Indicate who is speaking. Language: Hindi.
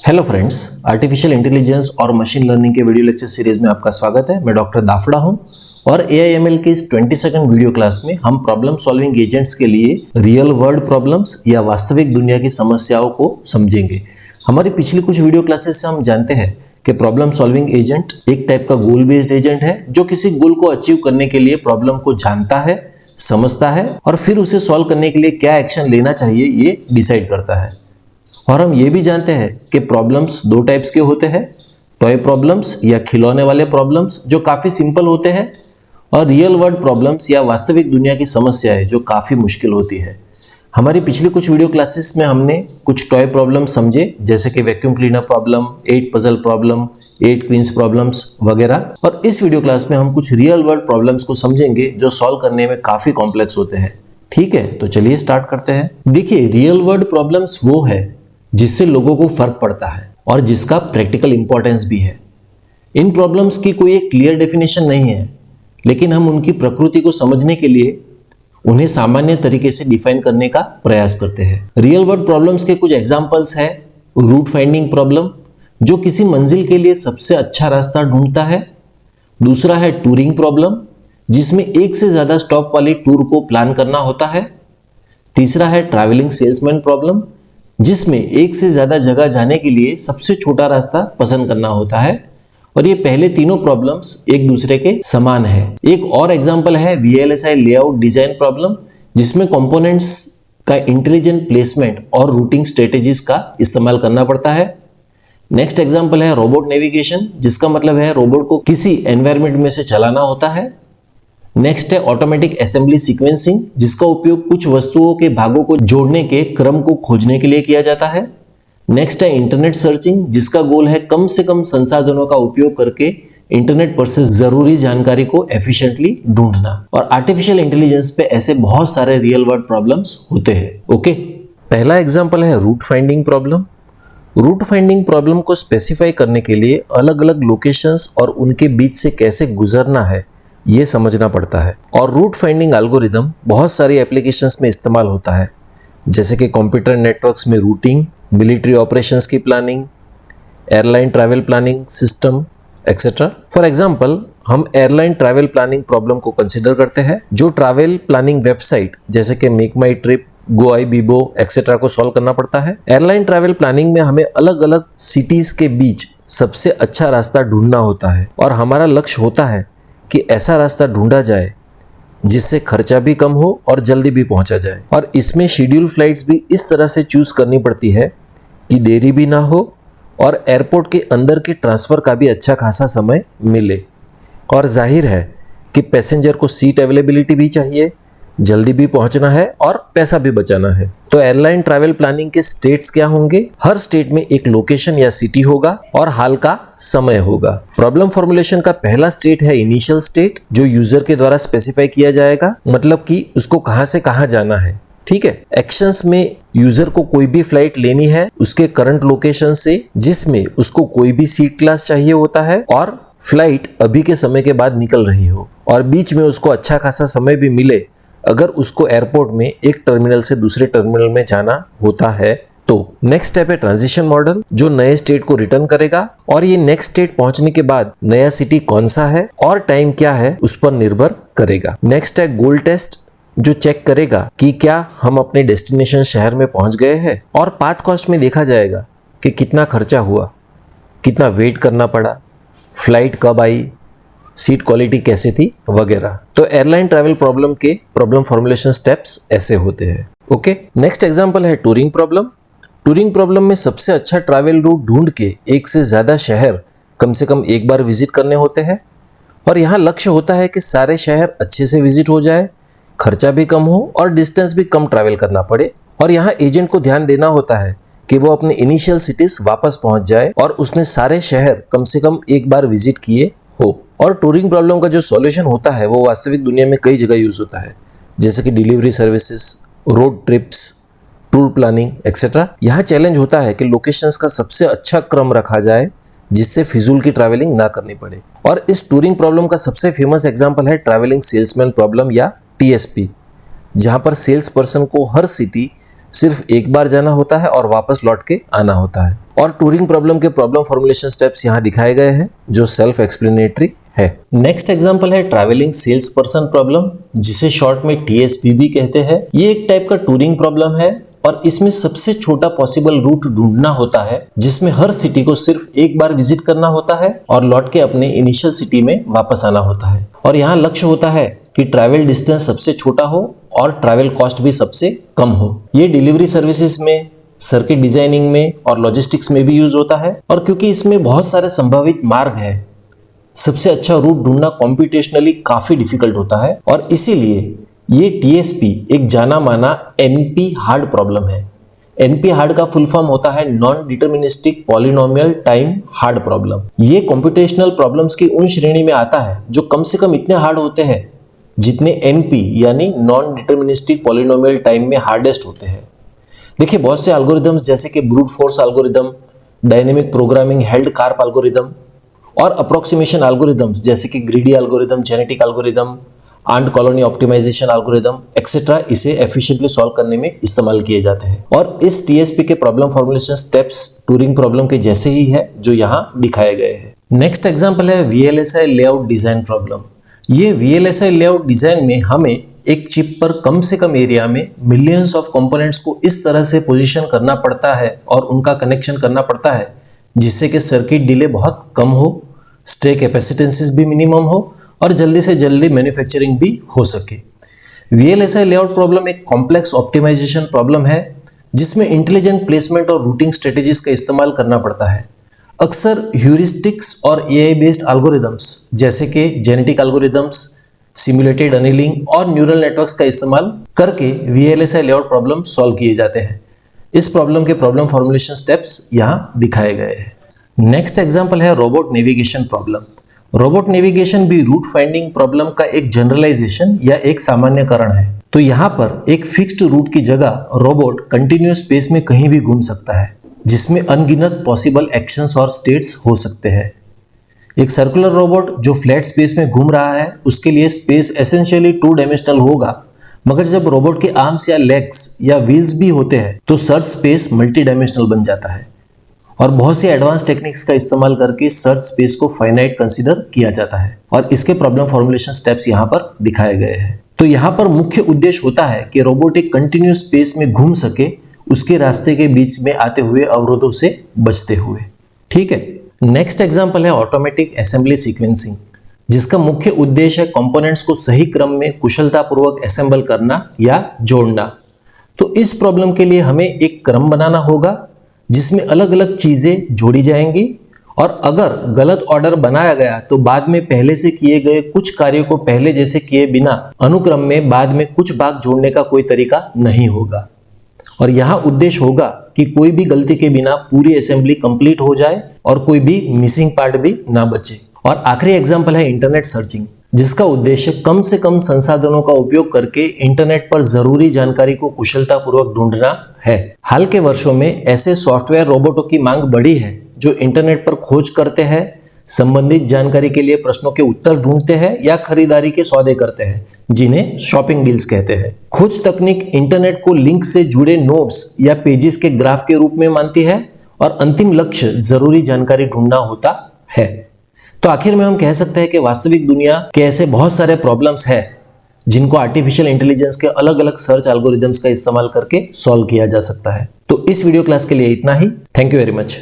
Speaker 1: हेलो फ्रेंड्स, आर्टिफिशियल इंटेलिजेंस और मशीन लर्निंग के वीडियो लेक्चर सीरीज में आपका स्वागत है। मैं डॉक्टर दाफड़ा हूं और AIML की इस 22nd वीडियो क्लास में हम प्रॉब्लम सॉल्विंग एजेंट्स के लिए रियल वर्ल्ड प्रॉब्लम्स या वास्तविक दुनिया की समस्याओं को समझेंगे। हमारी पिछली कुछ वीडियो क्लासेस से हम जानते हैं कि प्रॉब्लम सॉल्विंग एजेंट एक टाइप का गोल बेस्ड एजेंट है जो किसी गोल को अचीव करने के लिए प्रॉब्लम को जानता है, समझता है और फिर उसे सॉल्व करने के लिए क्या एक्शन लेना चाहिए ये डिसाइड करता है। और हम ये भी जानते हैं कि प्रॉब्लम्स दो टाइप्स के होते हैं, टॉय प्रॉब्लम्स या खिलौने वाले प्रॉब्लम्स जो काफ़ी सिंपल होते हैं और रियल वर्ल्ड प्रॉब्लम्स या वास्तविक दुनिया की समस्याएं जो काफ़ी मुश्किल होती है। हमारी पिछली कुछ वीडियो क्लासेस में हमने कुछ टॉय प्रॉब्लम समझे, जैसे कि vacuum cleaner problem, 8 puzzle problem, 8 queens problems वगैरह। और इस वीडियो क्लास में हम कुछ रियल वर्ल्ड प्रॉब्लम्स को समझेंगे जो सॉल्व करने में काफ़ी कॉम्प्लेक्स होते हैं। ठीक है, तो चलिए स्टार्ट करते हैं। देखिए, रियल वर्ल्ड प्रॉब्लम्स वो है जिससे लोगों को फर्क पड़ता है और जिसका प्रैक्टिकल इंपॉर्टेंस भी है। इन प्रॉब्लम्स की कोई एक क्लियर डेफिनेशन नहीं है, लेकिन हम उनकी प्रकृति को समझने के लिए उन्हें सामान्य तरीके से डिफाइन करने का प्रयास करते हैं। रियल वर्ल्ड प्रॉब्लम्स के कुछ एग्जांपल्स है रूट फाइंडिंग प्रॉब्लम, जो किसी मंजिल के लिए सबसे अच्छा रास्ता ढूंढता है। दूसरा है टूरिंग प्रॉब्लम, जिसमें एक से ज्यादा स्टॉप वाली टूर को प्लान करना होता है। तीसरा है ट्रैवलिंग सेल्समैन प्रॉब्लम, जिसमें एक से ज्यादा जगह जाने के लिए सबसे छोटा रास्ता पसंद करना होता है। और ये पहले तीनों प्रॉब्लम्स एक दूसरे के समान है। एक और एग्जांपल है VLSI लेआउट डिजाइन प्रॉब्लम, जिसमें कंपोनेंट्स का इंटेलिजेंट प्लेसमेंट और रूटिंग स्ट्रेटेजीज का इस्तेमाल करना पड़ता है। नेक्स्ट एग्जांपल है रोबोट नेविगेशन, जिसका मतलब है रोबोट को किसी एनवायरमेंट में से चलाना होता है। नेक्स्ट है ऑटोमेटिक असेंबली सीक्वेंसिंग, जिसका उपयोग कुछ वस्तुओं के भागों को जोड़ने के क्रम को खोजने के लिए किया जाता है। नेक्स्ट है इंटरनेट सर्चिंग, जिसका गोल है कम से कम संसाधनों का उपयोग करके इंटरनेट पर से जरूरी जानकारी को एफिशिएंटली ढूंढना। और आर्टिफिशियल इंटेलिजेंस पे ऐसे बहुत सारे रियल वर्ल्ड प्रॉब्लम्स होते हैं। ओके, पहला एग्जांपल है root finding problem. Root finding problem को स्पेसिफाई करने के लिए अलग अलग लोकेशंस और उनके बीच से कैसे गुजरना है ये समझना पड़ता है। और रूट फाइंडिंग एल्गोरिदम बहुत सारी एप्लीकेशंस में इस्तेमाल होता है, जैसे कि कंप्यूटर नेटवर्क्स में रूटिंग, मिलिट्री ऑपरेशंस की planning, airline travel planning system etcetera. For example, हम एयरलाइन ट्रैवल प्लानिंग प्रॉब्लम को कंसिडर करते हैं, जो ट्रैवल प्लानिंग वेबसाइट जैसे कि मेक माई ट्रिप, गोआईबीबो एक्सेट्रा को सॉल्व करना पड़ता है। एयरलाइन ट्रैवल प्लानिंग में हमें अलग अलग सिटीज के बीच सबसे अच्छा रास्ता ढूंढना होता है और हमारा लक्ष्य होता है कि ऐसा रास्ता ढूंढा जाए जिससे खर्चा भी कम हो और जल्दी भी पहुंचा जाए। और इसमें शेड्यूल फ्लाइट्स भी इस तरह से चूज करनी पड़ती है कि देरी भी ना हो और एयरपोर्ट के अंदर के ट्रांसफर का भी अच्छा खासा समय मिले। और जाहिर है कि पैसेंजर को सीट अवेलेबिलिटी भी चाहिए, जल्दी भी पहुंचना है और पैसा भी बचाना है। तो एयरलाइन ट्रैवल प्लानिंग के स्टेट्स क्या होंगे? हर स्टेट में एक लोकेशन या सिटी होगा और हाल का समय होगा। प्रॉब्लम फॉर्मुलेशन का पहला स्टेट है इनिशियल स्टेट, जो यूजर के द्वारा स्पेसिफाई किया जाएगा, मतलब कि उसको कहां से कहां जाना है। ठीक है, एक्शंस में यूजर को कोई भी फ्लाइट लेनी है उसके करंट लोकेशन से, जिसमें उसको कोई भी सीट क्लास चाहिए होता है और फ्लाइट अभी के समय के बाद निकल रही हो और बीच में उसको अच्छा खासा समय भी मिले अगर उसको एयरपोर्ट में एक टर्मिनल से दूसरे टर्मिनल में जाना होता है। तो नेक्स्ट स्टेप है ट्रांजिशन मॉडल, जो नए स्टेट को रिटर्न करेगा और ये नेक्स्ट स्टेट पहुंचने के बाद नया सिटी कौन सा है और टाइम क्या है उस पर निर्भर करेगा। नेक्स्ट है गोल टेस्ट, जो चेक करेगा कि क्या हम अपने डेस्टिनेशन शहर में पहुंच गए हैं। और पाथ कॉस्ट में देखा जाएगा कि कितना खर्चा हुआ, कितना वेट करना पड़ा, फ्लाइट कब आई, सीट क्वालिटी कैसी थी वगैरह। तो एयरलाइन ट्रैवल प्रॉब्लम के प्रॉब्लम फॉर्मुलेशन स्टेप्स ऐसे होते हैं। ओके, नेक्स्ट एग्जांपल है टूरिंग प्रॉब्लम। टूरिंग प्रॉब्लम में सबसे अच्छा ट्रैवल रूट ढूंढ के एक से ज्यादा शहर कम से कम एक बार विजिट करने होते हैं और यहाँ लक्ष्य होता है कि सारे शहर अच्छे से विजिट हो जाए, खर्चा भी कम हो और डिस्टेंस भी कम ट्रैवल करना पड़े। और यहाँ एजेंट को ध्यान देना होता है कि वो अपने इनिशियल सिटीज वापस पहुंच जाए और उसने सारे शहर कम से कम एक बार विजिट किए हो। और टूरिंग प्रॉब्लम का जो सॉल्यूशन होता है वो वास्तविक दुनिया में कई जगह यूज होता है, जैसे कि delivery services, road trips, tour planning etcetera. यहाँ चैलेंज होता है कि लोकेशंस का सबसे अच्छा क्रम रखा जाए जिससे फिजूल की ट्रैवलिंग ना करनी पड़े। और इस टूरिंग प्रॉब्लम का सबसे फेमस एग्जांपल है ट्रैवलिंग सेल्समैन प्रॉब्लम या TSP, जहाँ पर सेल्स पर्सन को हर सिटी सिर्फ एक बार जाना होता है और वापस लौट के आना होता है। और टूरिंग प्रॉब्लम के प्रॉब्लम फॉर्मुलेशन स्टेप्स यहाँ दिखाए गए हैं जो सेल्फ एक्सप्लेनेटरी है। नेक्स्ट एग्जांपल है ट्रैवलिंग सेल्स पर्सन प्रॉब्लम, जिसे शॉर्ट में TSP भी कहते हैं। ये एक टाइप का टूरिंग प्रॉब्लम है और इसमें सबसे छोटा पॉसिबल रूट ढूंढना होता है, जिसमें हर सिटी को सिर्फ एक बार विजिट करना होता है और लौट के अपने इनिशियल सिटी में वापस आना होता है। और यहाँ लक्ष्य होता है कि ट्रैवल डिस्टेंस सबसे छोटा हो और ट्रैवल कॉस्ट भी सबसे कम हो। ये डिलीवरी सर्विसेज में, सर्किट डिजाइनिंग में और लॉजिस्टिक्स में भी यूज होता है। और क्योंकि इसमें बहुत सारे संभावित मार्ग है, सबसे अच्छा रूट ढूंढना कॉम्प्यूटेशनली काफी डिफिकल्ट होता है और इसीलिए ये TSP एक जाना माना NP हार्ड प्रॉब्लम है। NP हार्ड का फुल फॉर्म होता है non deterministic polynomial time hard problem. ये कॉम्प्यूटेशनल प्रॉब्लम्स की उन श्रेणी में आता है जो कम से कम इतने हार्ड होते हैं जितने NP यानी नॉन डिटर्मिनिस्टिक पॉलिनोमियल टाइम में हार्डेस्ट होते हैं। देखिए, बहुत से एल्गोरिदम्स जैसे कि brute force algorithm, dynamic programming Held Karp algorithm और अप्रोक्सीमेशन एल्गोरिदम्स जैसे कि greedy algorithm, genetic algorithm, ant colony optimization algorithm etcetera इसे एफिशिएंटली सॉल्व करने में इस्तेमाल किए जाते हैं। और इस TSP के problem formulation steps touring problem के जैसे ही है जो यहाँ दिखाए गए हैं। नेक्स्ट एग्जांपल है VLSI लेआउट डिजाइन प्रॉब्लम। ये VLSI लेआउट डिजाइन में हमें एक चिप पर कम से कम एरिया में मिलियंस ऑफ कंपोनेंट्स को इस तरह से पोजीशन करना पड़ता है और उनका कनेक्शन करना पड़ता है जिससे कि सर्किट डिले बहुत कम हो, स्टे कैपेसिटेंसेस भी मिनिमम हो और जल्दी से जल्दी मैन्युफैक्चरिंग भी हो सके। VLSI लेआउट प्रॉब्लम एक कॉम्प्लेक्स ऑप्टिमाइजेशन प्रॉब्लम है जिसमें इंटेलिजेंट प्लेसमेंट और रूटिंग स्ट्रेटेजीज का इस्तेमाल करना पड़ता है। अक्सर ह्यूरिस्टिक्स और AI बेस्ड एल्गोरिदम्स जैसे कि जेनेटिक एल्गोरिदम्स, सिमुलेटेड अनिलिंग और न्यूरल नेटवर्क्स का इस्तेमाल करके VLSI लेआउट प्रॉब्लम सॉल्व किए जाते हैं। इस प्रॉब्लम के प्रॉब्लम फॉर्मुलेशन स्टेप्स यहाँ दिखाए गए हैं। नेक्स्ट एग्जांपल है robot navigation problem. Robot navigation भी रूट फाइंडिंग प्रॉब्लम का एक जनरलाइजेशन या एक सामान्यकरण है। तो यहाँ पर एक फिक्स्ड रूट की जगह रोबोट कंटिन्यूअस स्पेस में कहीं भी घूम सकता है, जिसमें अनगिनत पॉसिबल एक्शंस और स्टेट्स हो सकते हैं। एक सर्कुलर रोबोट जो फ्लैट स्पेस में घूम रहा है, उसके लिए स्पेस एसेंशियली 2 डायमेंशनल होगा, मगर जब रोबोट के आर्म्स या लेग्स या व्हील्स भी होते हैं तो सर्च स्पेस मल्टी डायमेंशनल बन जाता है। और बहुत सी एडवांस टेक्निक्स का इस्तेमाल करके सर्च स्पेस को फाइनाइट कंसीडर किया जाता है और इसके प्रॉब्लम फॉर्मुलेशन स्टेप्स यहाँ पर दिखाए गए हैं। तो यहाँ पर मुख्य उद्देश्य होता है कि रोबोट एक कंटिन्यूअस स्पेस में घूम सके, उसके रास्ते के बीच में आते हुए अवरोधों से बचते हुए। ठीक है। नेक्स्ट एग्जांपल है ऑटोमेटिक असेंबली सीक्वेंसिंग, जिसका मुख्य उद्देश्य है कंपोनेंट्स को सही क्रम में कुशलतापूर्वक असेंबल करना या जोड़ना। तो इस प्रॉब्लम के लिए हमें एक क्रम बनाना होगा जिसमें अलग अलग चीजें जोड़ी जाएंगी और अगर गलत ऑर्डर बनाया गया तो बाद में पहले से किए गए कुछ कार्यों को पहले जैसे किए बिना अनुक्रम में बाद में कुछ भाग जोड़ने का कोई तरीका नहीं होगा। और यहाँ उद्देश्य होगा कि कोई भी गलती के बिना पूरी असेंबली कंप्लीट हो जाए और कोई भी मिसिंग पार्ट भी ना बचे। और आखिरी एग्जांपल है इंटरनेट सर्चिंग, जिसका उद्देश्य कम से कम संसाधनों का उपयोग करके इंटरनेट पर जरूरी जानकारी को कुशलतापूर्वक ढूंढना है। हाल के वर्षों में ऐसे सॉफ्टवेयर रोबोटों की मांग बढ़ी है जो इंटरनेट पर खोज करते हैं, संबंधित जानकारी के लिए प्रश्नों के उत्तर ढूंढते हैं या खरीदारी के सौदे करते हैं, जिन्हें शॉपिंग डील्स कहते हैं। खोज तकनीक इंटरनेट को लिंक से जुड़े नोड्स या पेजेस के ग्राफ के रूप में मानती है और अंतिम लक्ष्य जरूरी जानकारी ढूंढना होता है। तो आखिर में हम कह सकते हैं कि वास्तविक दुनिया के ऐसे बहुत सारे प्रॉब्लम्स हैं जिनको आर्टिफिशियल इंटेलिजेंस के अलग अलग सर्च एल्गोरिदम्स का इस्तेमाल करके सॉल्व किया जा सकता है। तो इस वीडियो क्लास के लिए इतना ही। Thank you very much.